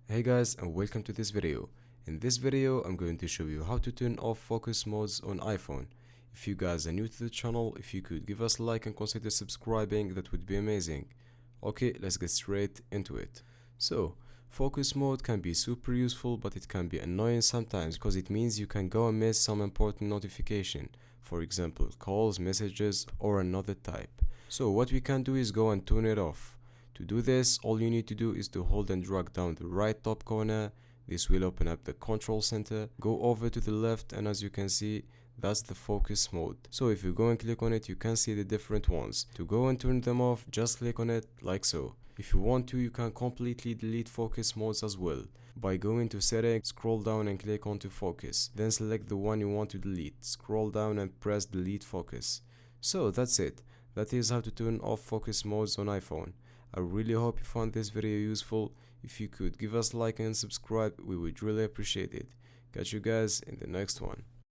Hey guys, and welcome to this video. In this video I'm going to show you how to turn off focus modes on iPhone. If you guys are new to the channel, if you could give us a like and consider subscribing, that would be amazing. Okay, let's get straight into it. So, focus mode can be super useful, but it can be annoying sometimes because it means you can go and miss some important notification, for example calls, messages, or another type. So what we can do is go and turn it off. To do this, all you need to do is to hold and drag down the right top corner. This will open up the control center. Go over to the left, and as you can see, that's the focus mode. So if you go and click on it, you can see the different ones. To go and turn them off, just click on it like so. If you want to, you can completely delete focus modes as well. By going to settings, scroll down and click onto focus. Then select the one you want to delete. Scroll down and press delete focus. So that's it. That is how to turn off focus modes on iPhone. I really hope you found this video useful. If you could give us a like and subscribe, we would really appreciate it. Catch you guys in the next one.